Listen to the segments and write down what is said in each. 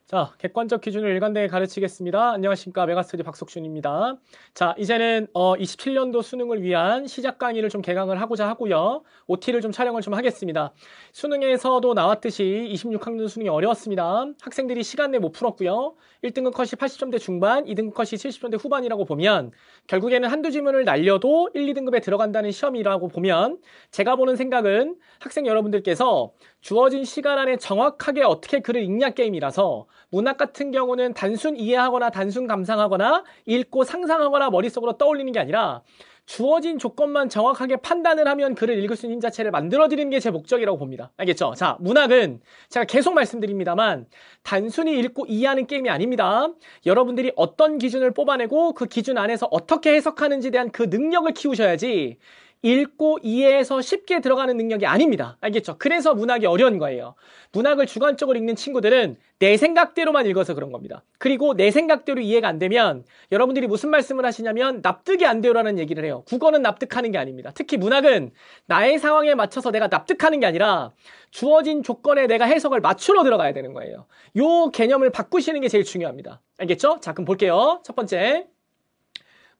자, 객관적 기준을 일관되게 가르치겠습니다. 안녕하십니까. 메가스터디 박석준입니다. 자, 이제는 27년도 수능을 위한 시작 강의를 좀 개강을 하고자 하고요. OT를 좀 촬영을 좀 하겠습니다. 수능에서도 나왔듯이 26학년 수능이 어려웠습니다. 학생들이 시간 내에 못 풀었고요. 1등급 컷이 80점대 중반, 2등급 컷이 70점대 후반이라고 보면 결국에는 한두 지문을 날려도 1, 2등급에 들어간다는 시험이라고 보면 제가 보는 생각은 학생 여러분들께서 주어진 시간 안에 정확하게 어떻게 글을 읽냐 게임이라서 문학 같은 경우는 단순 이해하거나 단순 감상하거나 읽고 상상하거나 머릿속으로 떠올리는 게 아니라 주어진 조건만 정확하게 판단을 하면 글을 읽을 수 있는 힘 자체를 만들어드리는 게 제 목적이라고 봅니다. 알겠죠? 자, 문학은 제가 계속 말씀드립니다만 단순히 읽고 이해하는 게임이 아닙니다. 여러분들이 어떤 기준을 뽑아내고 그 기준 안에서 어떻게 해석하는지에 대한 그 능력을 키우셔야지 읽고 이해해서 쉽게 들어가는 능력이 아닙니다. 알겠죠? 그래서 문학이 어려운 거예요. 문학을 주관적으로 읽는 친구들은 내 생각대로만 읽어서 그런 겁니다. 그리고 내 생각대로 이해가 안 되면 여러분들이 무슨 말씀을 하시냐면 납득이 안 돼요라는 얘기를 해요. 국어는 납득하는 게 아닙니다. 특히 문학은 나의 상황에 맞춰서 내가 납득하는 게 아니라 주어진 조건에 내가 해석을 맞추러 들어가야 되는 거예요. 요 개념을 바꾸시는 게 제일 중요합니다. 알겠죠? 자, 그럼 볼게요. 첫 번째,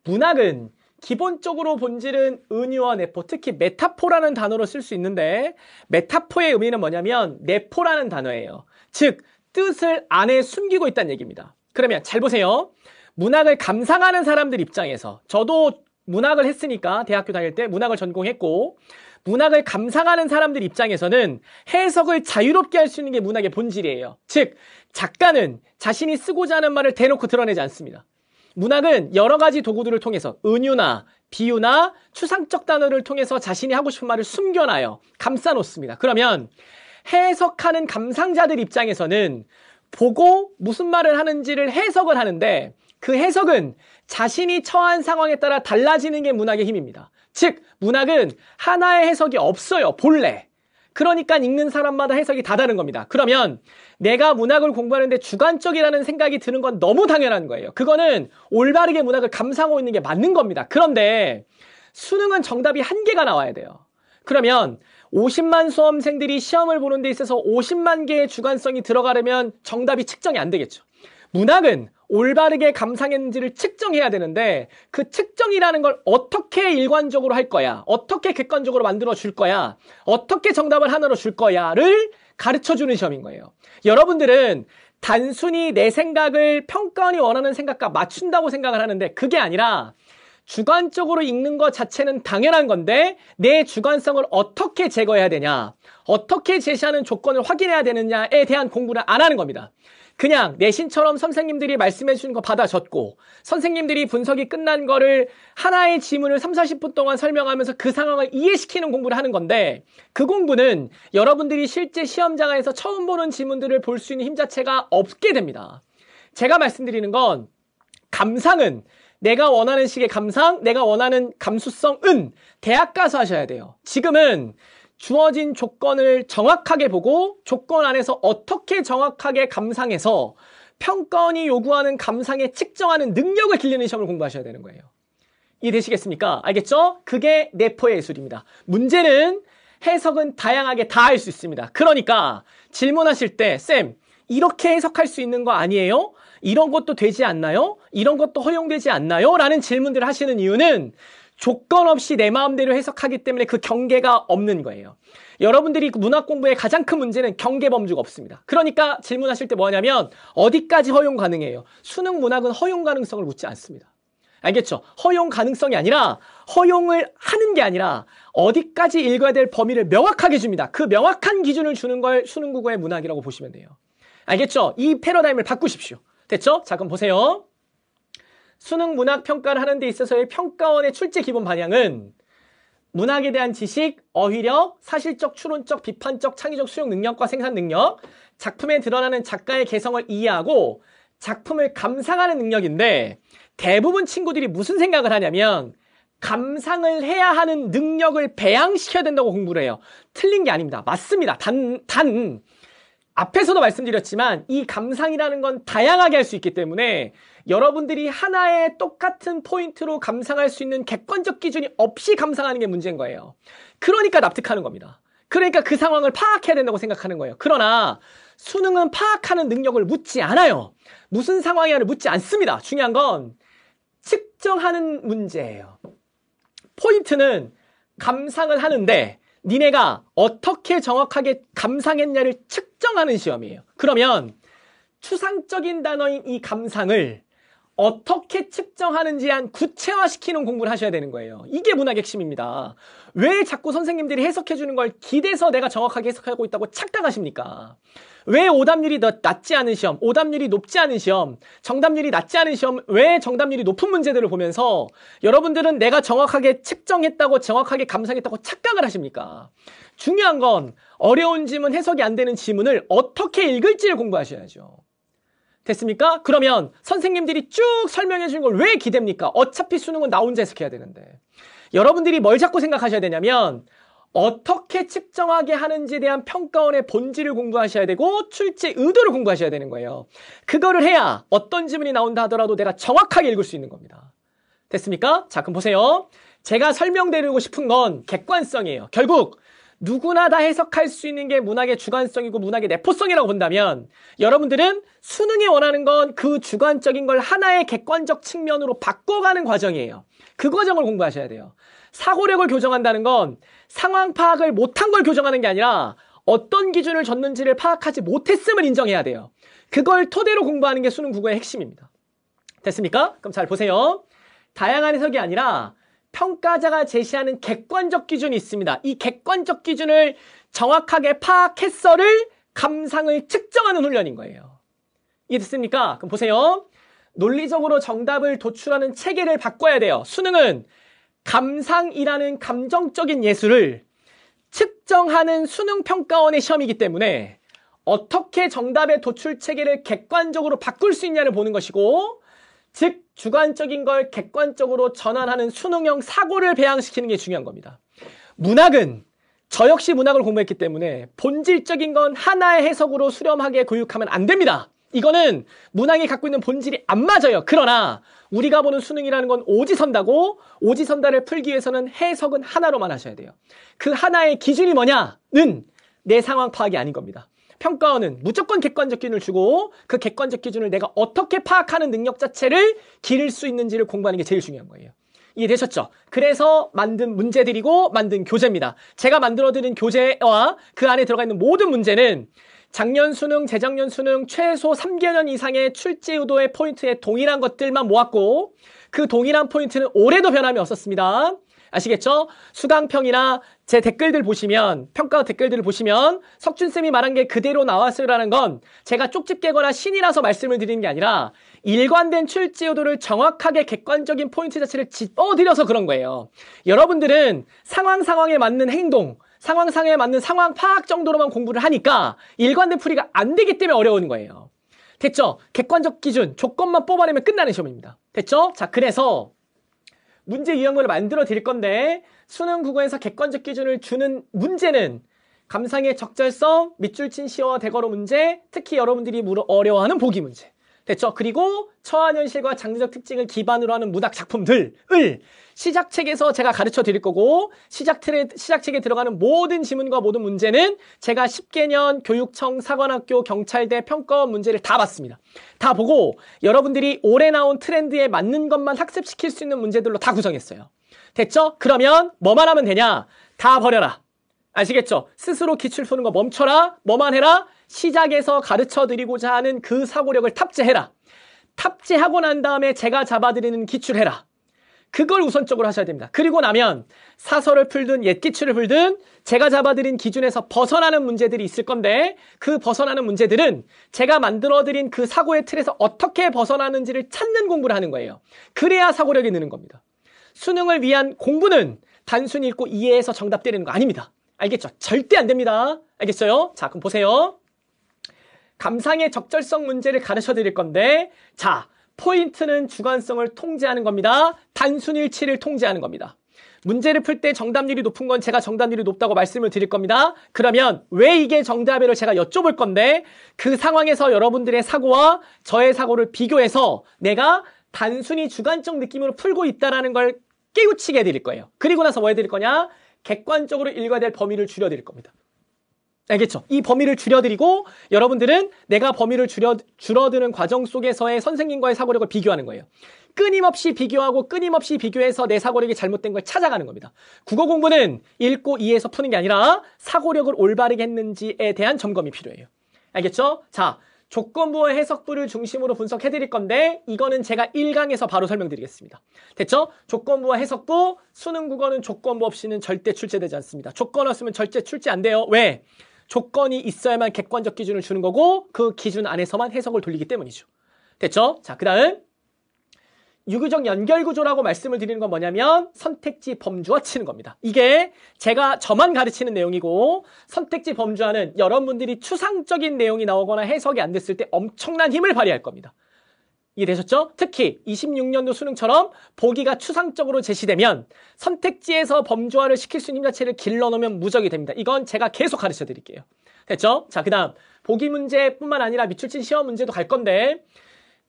문학은 기본적으로 본질은 은유와 내포, 특히 메타포라는 단어로 쓸 수 있는데 메타포의 의미는 뭐냐면 내포라는 단어예요. 즉 뜻을 안에 숨기고 있다는 얘기입니다. 그러면 잘 보세요. 문학을 감상하는 사람들 입장에서 저도 문학을 했으니까 대학교 다닐 때 문학을 전공했고 문학을 감상하는 사람들 입장에서는 해석을 자유롭게 할 수 있는 게 문학의 본질이에요. 즉 작가는 자신이 쓰고자 하는 말을 대놓고 드러내지 않습니다. 문학은 여러 가지 도구들을 통해서 은유나 비유나 추상적 단어를 통해서 자신이 하고 싶은 말을 숨겨놔요. 감싸놓습니다. 그러면 해석하는 감상자들 입장에서는 보고 무슨 말을 하는지를 해석을 하는데 그 해석은 자신이 처한 상황에 따라 달라지는 게 문학의 힘입니다. 즉 문학은 하나의 해석이 없어요. 본래. 그러니까 읽는 사람마다 해석이 다 다른 겁니다. 그러면 내가 문학을 공부하는데 주관적이라는 생각이 드는 건 너무 당연한 거예요. 그거는 올바르게 문학을 감상하고 있는 게 맞는 겁니다. 그런데 수능은 정답이 한 개가 나와야 돼요. 그러면 50만 수험생들이 시험을 보는 데 있어서 50만 개의 주관성이 들어가려면 정답이 측정이 안 되겠죠. 문학은 올바르게 감상했는지를 측정해야 되는데 그 측정이라는 걸 어떻게 일관적으로 할 거야, 어떻게 객관적으로 만들어 줄 거야, 어떻게 정답을 하나로 줄 거야를 가르쳐주는 시험인 거예요. 여러분들은 단순히 내 생각을 평가원이 원하는 생각과 맞춘다고 생각을 하는데 그게 아니라 주관적으로 읽는 것 자체는 당연한 건데 내 주관성을 어떻게 제거해야 되냐, 어떻게 제시하는 조건을 확인해야 되느냐에 대한 공부를 안 하는 겁니다. 그냥 내신처럼 선생님들이 말씀해 주는 거 받아 적고 선생님들이 분석이 끝난 거를 하나의 지문을 3, 40분 동안 설명하면서 그 상황을 이해시키는 공부를 하는 건데 그 공부는 여러분들이 실제 시험장에서 처음 보는 지문들을 볼 수 있는 힘 자체가 없게 됩니다. 제가 말씀드리는 건 감상은 내가 원하는 식의 감상, 내가 원하는 감수성은 대학 가서 하셔야 돼요. 지금은 주어진 조건을 정확하게 보고 조건 안에서 어떻게 정확하게 감상해서 평가원이 요구하는 감상에 측정하는 능력을 길르는 시험을 공부하셔야 되는 거예요. 이해되시겠습니까? 알겠죠? 그게 내포의 예술입니다. 문제는 해석은 다양하게 다 할 수 있습니다. 그러니까 질문하실 때 쌤, 이렇게 해석할 수 있는 거 아니에요? 이런 것도 되지 않나요? 이런 것도 허용되지 않나요? 라는 질문들을 하시는 이유는 조건 없이 내 마음대로 해석하기 때문에 그 경계가 없는 거예요. 여러분들이 문학 공부의 가장 큰 문제는 경계 범주가 없습니다. 그러니까 질문하실 때 뭐냐면 어디까지 허용 가능해요? 수능 문학은 허용 가능성을 묻지 않습니다. 알겠죠? 허용 가능성이 아니라 허용을 하는 게 아니라 어디까지 읽어야 될 범위를 명확하게 줍니다. 그 명확한 기준을 주는 걸 수능 국어의 문학이라고 보시면 돼요. 알겠죠? 이 패러다임을 바꾸십시오. 됐죠? 자, 그럼 보세요. 수능 문학 평가를 하는 데 있어서의 평가원의 출제 기본 방향은 문학에 대한 지식, 어휘력, 사실적, 추론적, 비판적, 창의적 수용 능력과 생산 능력, 작품에 드러나는 작가의 개성을 이해하고 작품을 감상하는 능력인데 대부분 친구들이 무슨 생각을 하냐면 감상을 해야 하는 능력을 배양시켜야 된다고 공부를 해요. 틀린 게 아닙니다. 맞습니다. 단 앞에서도 말씀드렸지만 이 감상이라는 건 다양하게 할 수 있기 때문에 여러분들이 하나의 똑같은 포인트로 감상할 수 있는 객관적 기준이 없이 감상하는 게 문제인 거예요. 그러니까 납득하는 겁니다. 그러니까 그 상황을 파악해야 된다고 생각하는 거예요. 그러나 수능은 파악하는 능력을 묻지 않아요. 무슨 상황이냐를 묻지 않습니다. 중요한 건 측정하는 문제예요. 포인트는 감상을 하는데 니네가 어떻게 정확하게 감상했냐를 측정하는 시험이에요. 그러면 추상적인 단어인 이 감상을 어떻게 측정하는지에 한 구체화시키는 공부를 하셔야 되는 거예요. 이게 문학의 핵심입니다. 왜 자꾸 선생님들이 해석해주는 걸 기대서 내가 정확하게 해석하고 있다고 착각하십니까? 왜 오답률이 낮지 않은 시험, 오답률이 높지 않은 시험, 정답률이 낮지 않은 시험, 왜 정답률이 높은 문제들을 보면서 여러분들은 내가 정확하게 측정했다고 정확하게 감상했다고 착각을 하십니까? 중요한 건 어려운 지문, 해석이 안 되는 지문을 어떻게 읽을지를 공부하셔야죠. 됐습니까? 그러면 선생님들이 쭉 설명해 주는 걸 왜 기대입니까? 어차피 수능은 나 혼자 해석해야 되는데. 여러분들이 뭘 자꾸 생각하셔야 되냐면 어떻게 측정하게 하는지에 대한 평가원의 본질을 공부하셔야 되고 출제 의도를 공부하셔야 되는 거예요. 그거를 해야 어떤 지문이 나온다 하더라도 내가 정확하게 읽을 수 있는 겁니다. 됐습니까? 자, 그럼 보세요. 제가 설명드리고 싶은 건 객관성이에요. 결국 누구나 다 해석할 수 있는 게 문학의 주관성이고 문학의 내포성이라고 본다면 여러분들은 수능이 원하는 건 그 주관적인 걸 하나의 객관적 측면으로 바꿔가는 과정이에요. 그 과정을 공부하셔야 돼요. 사고력을 교정한다는 건 상황 파악을 못한 걸 교정하는 게 아니라 어떤 기준을 줬는지를 파악하지 못했음을 인정해야 돼요. 그걸 토대로 공부하는 게 수능 국어의 핵심입니다. 됐습니까? 그럼 잘 보세요. 다양한 해석이 아니라 평가자가 제시하는 객관적 기준이 있습니다. 이 객관적 기준을 정확하게 파악했어를 감상을 측정하는 훈련인 거예요. 이해됐습니까? 그럼 보세요. 논리적으로 정답을 도출하는 체계를 바꿔야 돼요. 수능은 감상이라는 감정적인 예술을 측정하는 수능평가원의 시험이기 때문에 어떻게 정답의 도출 체계를 객관적으로 바꿀 수 있냐를 보는 것이고, 즉 주관적인 걸 객관적으로 전환하는 수능형 사고를 배양시키는 게 중요한 겁니다. 문학은 저 역시 문학을 공부했기 때문에 본질적인 건 하나의 해석으로 수렴하게 교육하면 안 됩니다. 이거는 문학이 갖고 있는 본질이 안 맞아요. 그러나 우리가 보는 수능이라는 건 오지선다고, 오지선다를 풀기 위해서는 해석은 하나로만 하셔야 돼요. 그 하나의 기준이 뭐냐는 내 상황 파악이 아닌 겁니다. 평가원은 무조건 객관적 기준을 주고 그 객관적 기준을 내가 어떻게 파악하는 능력 자체를 기를 수 있는지를 공부하는 게 제일 중요한 거예요. 이해되셨죠? 그래서 만든 문제들이고 만든 교재입니다. 제가 만들어드린 교재와 그 안에 들어가 있는 모든 문제는 작년 수능, 재작년 수능 최소 3개년 이상의 출제 의도의 포인트에 동일한 것들만 모았고 그 동일한 포인트는 올해도 변함이 없었습니다. 아시겠죠? 수강평이나 제 댓글들 보시면, 평가 댓글들을 보시면 석준쌤이 말한 게 그대로 나왔으라는 건 제가 쪽집 깨거나 신이라서 말씀을 드리는 게 아니라 일관된 출제 의도를 정확하게 객관적인 포인트 자체를 짚어드려서 그런 거예요. 여러분들은 상황에 맞는 행동, 상황에 맞는 상황 파악 정도로만 공부를 하니까 일관된 풀이가 안 되기 때문에 어려운 거예요. 됐죠? 객관적 기준, 조건만 뽑아내면 끝나는 시험입니다. 됐죠? 자, 그래서 문제 유형을 만들어 드릴 건데 수능 국어에서 객관적 기준을 주는 문제는 감상의 적절성, 밑줄 친 시어와 대괄호 문제, 특히 여러분들이 어려워하는 보기 문제. 됐죠? 그리고 처한현실과 장르적 특징을 기반으로 하는 문학 작품들을 시작책에서 제가 가르쳐 드릴 거고, 시작책에 들어가는 모든 지문과 모든 문제는 제가 10개년 교육청, 사관학교, 경찰대 평가원 문제를 다 봤습니다. 다 보고 여러분들이 올해 나온 트렌드에 맞는 것만 학습시킬 수 있는 문제들로 다 구성했어요. 됐죠? 그러면 뭐만 하면 되냐? 다 버려라. 아시겠죠? 스스로 기출 푸는 거 멈춰라. 뭐만 해라? 시작에서 가르쳐드리고자 하는 그 사고력을 탑재해라. 탑재하고 난 다음에 제가 잡아드리는 기출해라. 그걸 우선적으로 하셔야 됩니다. 그리고 나면 사설을 풀든 옛 기출을 풀든 제가 잡아드린 기준에서 벗어나는 문제들이 있을 건데 그 벗어나는 문제들은 제가 만들어드린 그 사고의 틀에서 어떻게 벗어나는지를 찾는 공부를 하는 거예요. 그래야 사고력이 느는 겁니다. 수능을 위한 공부는 단순히 읽고 이해해서 정답 때리는 거 아닙니다. 알겠죠? 절대 안 됩니다. 알겠어요? 자, 그럼 보세요. 감상의 적절성 문제를 가르쳐 드릴 건데, 자, 포인트는 주관성을 통제하는 겁니다. 단순일치를 통제하는 겁니다. 문제를 풀 때 정답률이 높은 건 제가 정답률이 높다고 말씀을 드릴 겁니다. 그러면 왜 이게 정답이라고 제가 여쭤볼 건데 그 상황에서 여러분들의 사고와 저의 사고를 비교해서 내가 단순히 주관적 느낌으로 풀고 있다는 걸 깨우치게 해드릴 거예요. 그리고 나서 뭐 해드릴 거냐? 객관적으로 읽어야 될 범위를 줄여드릴 겁니다. 알겠죠? 이 범위를 줄여드리고 여러분들은 내가 범위를 줄어드는 과정 속에서의 선생님과의 사고력을 비교하는 거예요. 끊임없이 비교하고 끊임없이 비교해서 내 사고력이 잘못된 걸 찾아가는 겁니다. 국어 공부는 읽고 이해해서 푸는 게 아니라 사고력을 올바르게 했는지에 대한 점검이 필요해요. 알겠죠? 자, 조건부와 해석부를 중심으로 분석해 드릴 건데 이거는 제가 1강에서 바로 설명드리겠습니다. 됐죠? 조건부와 해석부, 수능 국어는 조건부 없이는 절대 출제되지 않습니다. 조건 없으면 절대 출제 안 돼요. 왜? 조건이 있어야만 객관적 기준을 주는 거고 그 기준 안에서만 해석을 돌리기 때문이죠. 됐죠? 자, 그 다음 유교적 연결구조라고 말씀을 드리는 건 뭐냐면 선택지 범주화 치는 겁니다. 이게 제가 저만 가르치는 내용이고 선택지 범주화는 여러분들이 추상적인 내용이 나오거나 해석이 안 됐을 때 엄청난 힘을 발휘할 겁니다. 이해되셨죠? 특히 26년도 수능처럼 보기가 추상적으로 제시되면 선택지에서 범주화를 시킬 수 있는 힘 자체를 길러놓으면 무적이 됩니다. 이건 제가 계속 가르쳐 드릴게요. 됐죠? 자, 그 다음 보기 문제뿐만 아니라 밑줄 친 시험 문제도 갈 건데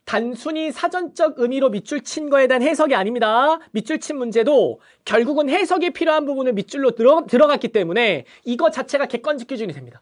단순히 사전적 의미로 밑줄 친 거에 대한 해석이 아닙니다. 밑줄 친 문제도 결국은 해석이 필요한 부분을 밑줄로 들어갔기 때문에 이거 자체가 객관적 기준이 됩니다.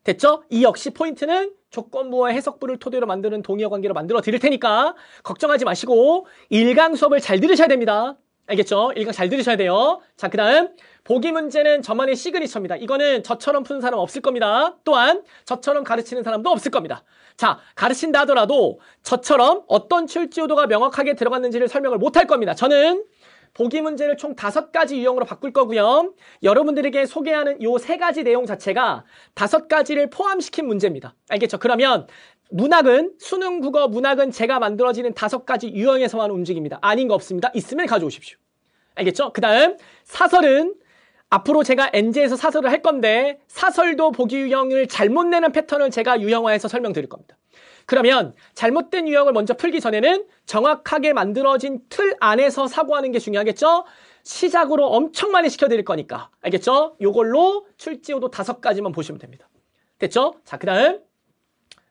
됐죠? 이 역시 포인트는 조건부와 해석부를 토대로 만드는 동의어 관계로 만들어 드릴 테니까 걱정하지 마시고 1강 수업을 잘 들으셔야 됩니다. 알겠죠? 1강 잘 들으셔야 돼요. 자, 그 다음 보기 문제는 저만의 시그니처입니다. 이거는 저처럼 푸는 사람 없을 겁니다. 또한 저처럼 가르치는 사람도 없을 겁니다. 자, 가르친다 하더라도 저처럼 어떤 출제요도가 명확하게 들어갔는지를 설명을 못할 겁니다. 저는 보기 문제를 총 5가지 유형으로 바꿀 거고요. 여러분들에게 소개하는 요 3가지 내용 자체가 5가지를 포함시킨 문제입니다. 알겠죠? 그러면 문학은 수능 국어 문학은 제가 만들어지는 5가지 유형에서만 움직입니다. 아닌 거 없습니다. 있으면 가져오십시오. 알겠죠? 그 다음 사설은 앞으로 제가 NJ에서 사설을 할 건데 사설도 보기 유형을 잘못 내는 패턴을 제가 유형화해서 설명드릴 겁니다. 그러면 잘못된 유형을 먼저 풀기 전에는 정확하게 만들어진 틀 안에서 사고하는 게 중요하겠죠? 시작으로 엄청 많이 시켜드릴 거니까. 알겠죠? 요걸로 출제요도 5가지만 보시면 됩니다. 됐죠? 자, 그 다음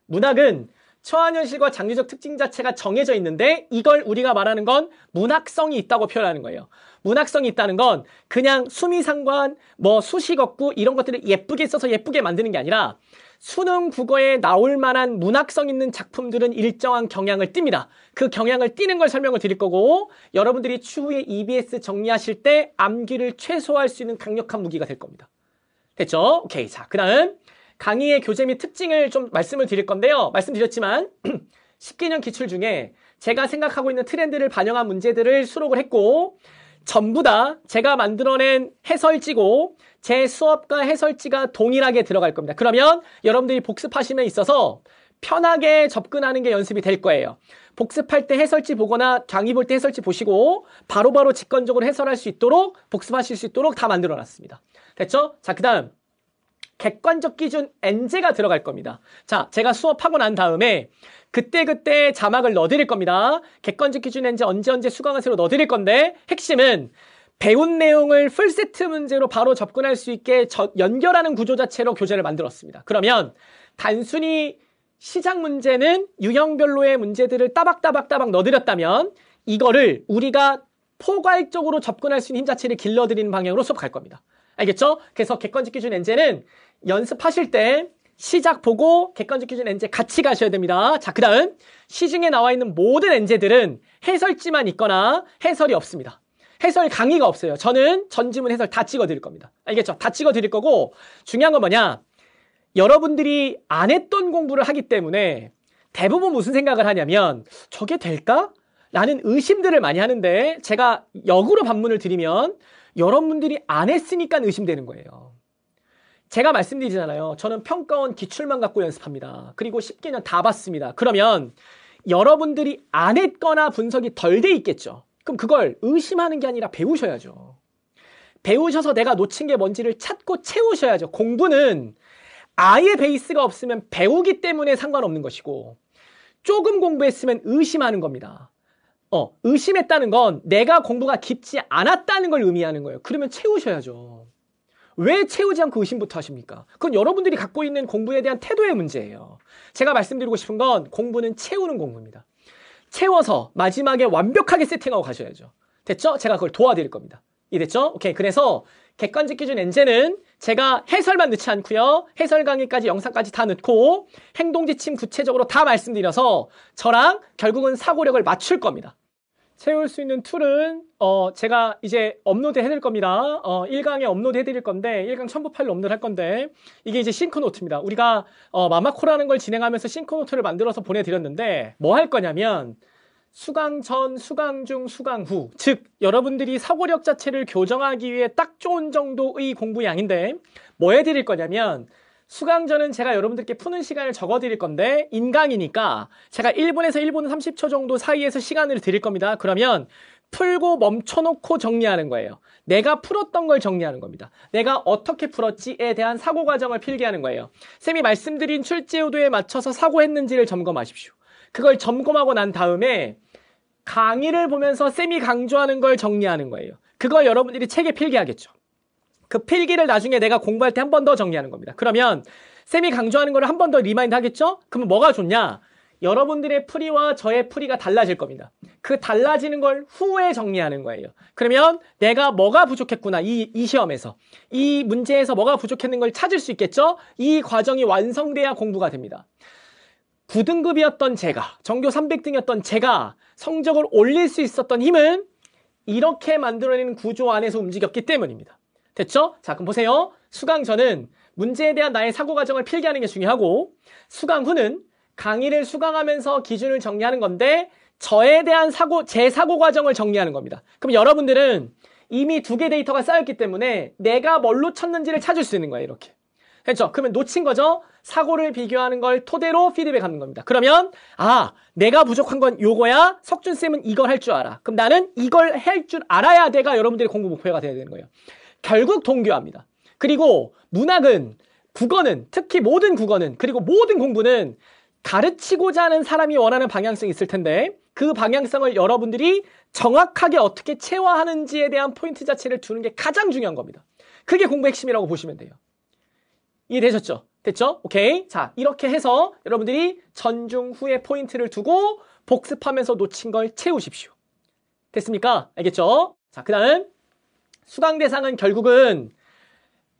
문학은 처한현실과 장르적 특징 자체가 정해져 있는데 이걸 우리가 말하는 건 문학성이 있다고 표현하는 거예요. 문학성이 있다는 건 그냥 수미상관, 수식어구 이런 것들을 예쁘게 써서 예쁘게 만드는 게 아니라 수능 국어에 나올 만한 문학성 있는 작품들은 일정한 경향을 띱니다. 그 경향을 띠는 걸 설명을 드릴 거고 여러분들이 추후에 EBS 정리하실 때 암기를 최소화할 수 있는 강력한 무기가 될 겁니다. 됐죠? 오케이. 자, 그 다음 강의의 교재 및 특징을 좀 말씀을 드릴 건데요. 말씀드렸지만 10개년 기출 중에 제가 생각하고 있는 트렌드를 반영한 문제들을 수록을 했고 전부 다 제가 만들어낸 해설지고 제 수업과 해설지가 동일하게 들어갈 겁니다. 그러면 여러분들이 복습하시면 있어서 편하게 접근하는 게 연습이 될 거예요. 복습할 때 해설지 보거나 강의 볼 때 해설지 보시고 바로바로 직관적으로 해설할 수 있도록 복습하실 수 있도록 다 만들어놨습니다. 됐죠? 자, 그 다음 객관적 기준 NJ가 들어갈 겁니다. 자, 제가 수업하고 난 다음에 그때그때 자막을 넣어드릴 겁니다. 객관적 기준 NJ 언제 수강하세요 넣어드릴 건데 핵심은 배운 내용을 풀세트 문제로 바로 접근할 수 있게 연결하는 구조 자체로 교재를 만들었습니다. 그러면 단순히 시작 문제는 유형별로의 문제들을 따박따박 넣어드렸다면 이거를 우리가 포괄적으로 접근할 수 있는 힘 자체를 길러드리는 방향으로 수업 갈 겁니다. 알겠죠? 그래서 객관적 기준 NJ는 연습하실 때 시작 보고 객관적 기준 NJ 같이 가셔야 됩니다. 자, 그 다음 시중에 나와 있는 모든 NJ들은 해설지만 있거나 해설이 없습니다. 해설 강의가 없어요. 저는 전지문 해설 다 찍어드릴 겁니다. 알겠죠? 다 찍어드릴 거고 중요한 건 뭐냐? 여러분들이 안 했던 공부를 하기 때문에 대부분 무슨 생각을 하냐면 저게 될까? 라는 의심들을 많이 하는데 제가 역으로 반문을 드리면 여러분들이 안 했으니까 의심되는 거예요. 제가 말씀드리잖아요. 저는 평가원 기출만 갖고 연습합니다. 그리고 10개년 다 봤습니다. 그러면 여러분들이 안 했거나 분석이 덜 돼 있겠죠. 그럼 그걸 의심하는 게 아니라 배우셔야죠. 배우셔서 내가 놓친 게 뭔지를 찾고 채우셔야죠. 공부는 아예 베이스가 없으면 배우기 때문에 상관없는 것이고 조금 공부했으면 의심하는 겁니다. 의심했다는 건 내가 공부가 깊지 않았다는 걸 의미하는 거예요. 그러면 채우셔야죠. 왜 채우지 않고 의심부터 하십니까? 그건 여러분들이 갖고 있는 공부에 대한 태도의 문제예요. 제가 말씀드리고 싶은 건 공부는 채우는 공부입니다. 채워서 마지막에 완벽하게 세팅하고 가셔야죠. 됐죠? 제가 그걸 도와드릴 겁니다. 이해됐죠? 오케이. 그래서 객관적 기준 NJ는 제가 해설만 넣지 않고요. 해설 강의까지 영상까지 다 넣고 행동지침 구체적으로 다 말씀드려서 저랑 결국은 사고력을 맞출 겁니다. 채울 수 있는 툴은 제가 이제 업로드 해드릴 겁니다. 1강에 업로드 해드릴 건데 1강 첨부 파일로 업로드 할 건데 이게 이제 싱크노트입니다. 우리가 마마코라는 걸 진행하면서 싱크노트를 만들어서 보내드렸는데 뭐 할 거냐면 수강 전, 수강 중, 수강 후, 즉 여러분들이 사고력 자체를 교정하기 위해 딱 좋은 정도의 공부량인데 뭐 해드릴 거냐면 수강 전은 제가 여러분들께 푸는 시간을 적어드릴 건데 인강이니까 제가 1분에서 1분 30초 정도 사이에서 시간을 드릴 겁니다. 그러면 풀고 멈춰놓고 정리하는 거예요. 내가 풀었던 걸 정리하는 겁니다. 내가 어떻게 풀었지에 대한 사고 과정을 필기하는 거예요. 쌤이 말씀드린 출제의도에 맞춰서 사고했는지를 점검하십시오. 그걸 점검하고 난 다음에 강의를 보면서 쌤이 강조하는 걸 정리하는 거예요. 그걸 여러분들이 책에 필기하겠죠. 그 필기를 나중에 내가 공부할 때 한 번 더 정리하는 겁니다. 그러면 쌤이 강조하는 걸 한 번 더 리마인드 하겠죠? 그러면 뭐가 좋냐? 여러분들의 풀이와 저의 풀이가 달라질 겁니다. 그 달라지는 걸 후에 정리하는 거예요. 그러면 내가 뭐가 부족했구나, 이 시험에서. 이 문제에서 뭐가 부족했는 걸 찾을 수 있겠죠? 이 과정이 완성돼야 공부가 됩니다. 9등급이었던 제가, 전교 300등이었던 제가 성적을 올릴 수 있었던 힘은 이렇게 만들어내는 구조 안에서 움직였기 때문입니다. 됐죠? 자, 그럼 보세요. 수강 전은 문제에 대한 나의 사고 과정을 필기하는 게 중요하고 수강 후는 강의를 수강하면서 기준을 정리하는 건데 저에 대한 제 사고 과정을 정리하는 겁니다. 그럼 여러분들은 이미 2개 데이터가 쌓였기 때문에 내가 뭘로 쳤는지를 찾을 수 있는 거예요. 이렇게. 그렇죠? 그러면 놓친 거죠? 사고를 비교하는 걸 토대로 피드백하는 겁니다. 그러면 내가 부족한 건 요거야. 석준쌤은 이걸 할 줄 알아. 그럼 나는 이걸 할 줄 알아야 내가 여러분들의 공부 목표가 돼야 되는 거예요. 결국 동기화입니다. 그리고 문학은, 국어는, 특히 모든 국어는, 그리고 모든 공부는 가르치고자 하는 사람이 원하는 방향성이 있을 텐데 그 방향성을 여러분들이 정확하게 어떻게 체화하는지에 대한 포인트 자체를 두는 게 가장 중요한 겁니다. 그게 공부 핵심이라고 보시면 돼요. 이해되셨죠? 됐죠? 오케이. 자, 이렇게 해서 여러분들이 전중 후에 포인트를 두고 복습하면서 놓친 걸 채우십시오. 됐습니까? 알겠죠? 자, 그 다음 수강 대상은 결국은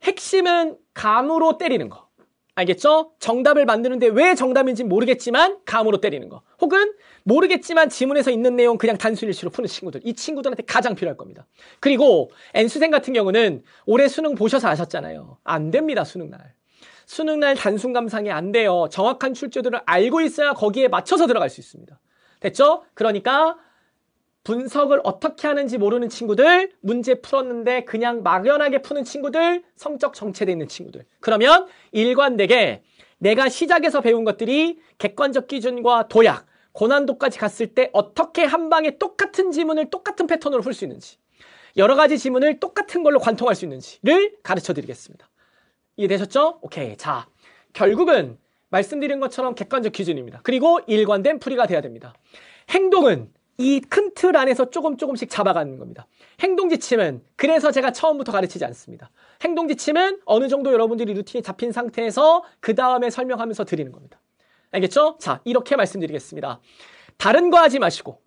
핵심은 감으로 때리는 거. 알겠죠? 정답을 만드는데 왜 정답인지 모르겠지만 감으로 때리는 거. 혹은 모르겠지만 지문에서 있는 내용 그냥 단순일치로 푸는 친구들. 이 친구들한테 가장 필요할 겁니다. 그리고 N수생 같은 경우는 올해 수능 보셔서 아셨잖아요. 안 됩니다, 수능날. 수능날 단순 감상이 안 돼요. 정확한 출제들을 알고 있어야 거기에 맞춰서 들어갈 수 있습니다. 됐죠? 그러니까 분석을 어떻게 하는지 모르는 친구들, 문제 풀었는데 그냥 막연하게 푸는 친구들, 성적 정체되어 있는 친구들. 그러면 일관되게 내가 시작에서 배운 것들이 객관적 기준과 도약, 고난도까지 갔을 때 어떻게 한 방에 똑같은 지문을 똑같은 패턴으로 풀 수 있는지, 여러 가지 지문을 똑같은 걸로 관통할 수 있는지를 가르쳐 드리겠습니다. 이해되셨죠? 오케이. 자, 결국은 말씀드린 것처럼 객관적 기준입니다. 그리고 일관된 풀이가 돼야 됩니다. 행동은 이 큰 틀 안에서 조금씩 잡아가는 겁니다. 행동지침은 그래서 제가 처음부터 가르치지 않습니다. 행동지침은 어느 정도 여러분들이 루틴이 잡힌 상태에서 그 다음에 설명하면서 드리는 겁니다. 알겠죠? 자, 이렇게 말씀드리겠습니다. 다른 거 하지 마시고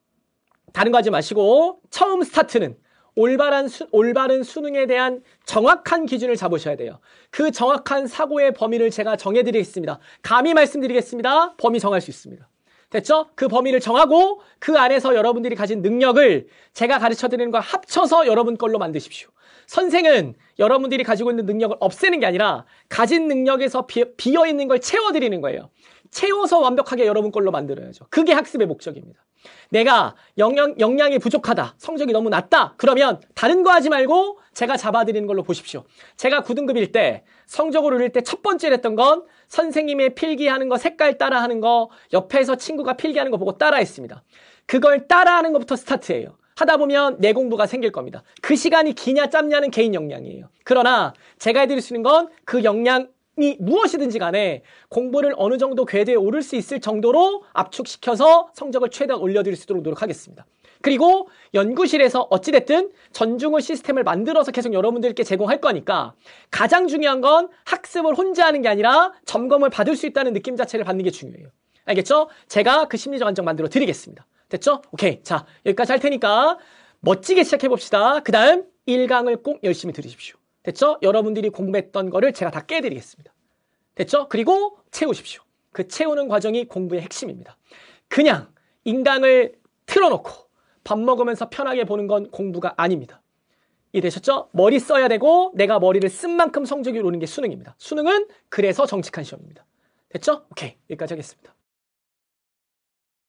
처음 스타트는 올바른 수능에 대한 정확한 기준을 잡으셔야 돼요. 그 정확한 사고의 범위를 제가 정해드리겠습니다. 감히 말씀드리겠습니다. 범위 정할 수 있습니다. 됐죠? 그 범위를 정하고 그 안에서 여러분들이 가진 능력을 제가 가르쳐드리는 걸 합쳐서 여러분 걸로 만드십시오. 선생은 여러분들이 가지고 있는 능력을 없애는 게 아니라 가진 능력에서 비어있는 걸 채워드리는 거예요. 채워서 완벽하게 여러분 걸로 만들어야죠. 그게 학습의 목적입니다. 내가 역량이 부족하다, 성적이 너무 낮다, 그러면 다른 거 하지 말고 제가 잡아드리는 걸로 보십시오. 제가 9등급일 때 성적을 올릴 때 첫 번째로 했던 건 선생님의 필기하는 거, 색깔 따라하는 거, 옆에서 친구가 필기하는 거 보고 따라했습니다. 그걸 따라하는 것부터 스타트예요. 하다 보면 내 공부가 생길 겁니다. 그 시간이 기냐 짧냐는 개인 역량이에요. 그러나 제가 해드릴 수 있는 건 그 역량이 무엇이든지 간에 공부를 어느 정도 궤도에 오를 수 있을 정도로 압축시켜서 성적을 최대한 올려드릴 수 있도록 노력하겠습니다. 그리고 연구실에서 어찌됐든 전중후 시스템을 만들어서 계속 여러분들께 제공할 거니까 가장 중요한 건 학습을 혼자 하는 게 아니라 점검을 받을 수 있다는 느낌 자체를 받는 게 중요해요. 알겠죠? 제가 그 심리적 안정 만들어 드리겠습니다. 됐죠? 오케이. 자, 여기까지 할 테니까 멋지게 시작해 봅시다. 그 다음 1강을 꼭 열심히 들으십시오. 됐죠? 여러분들이 공부했던 거를 제가 다 깨드리겠습니다. 됐죠? 그리고 채우십시오. 그 채우는 과정이 공부의 핵심입니다. 그냥 인강을 틀어놓고 밥 먹으면서 편하게 보는 건 공부가 아닙니다. 이해되셨죠? 머리 써야 되고 내가 머리를 쓴 만큼 성적이 오르는 게 수능입니다. 수능은 그래서 정직한 시험입니다. 됐죠? 오케이. 여기까지 하겠습니다.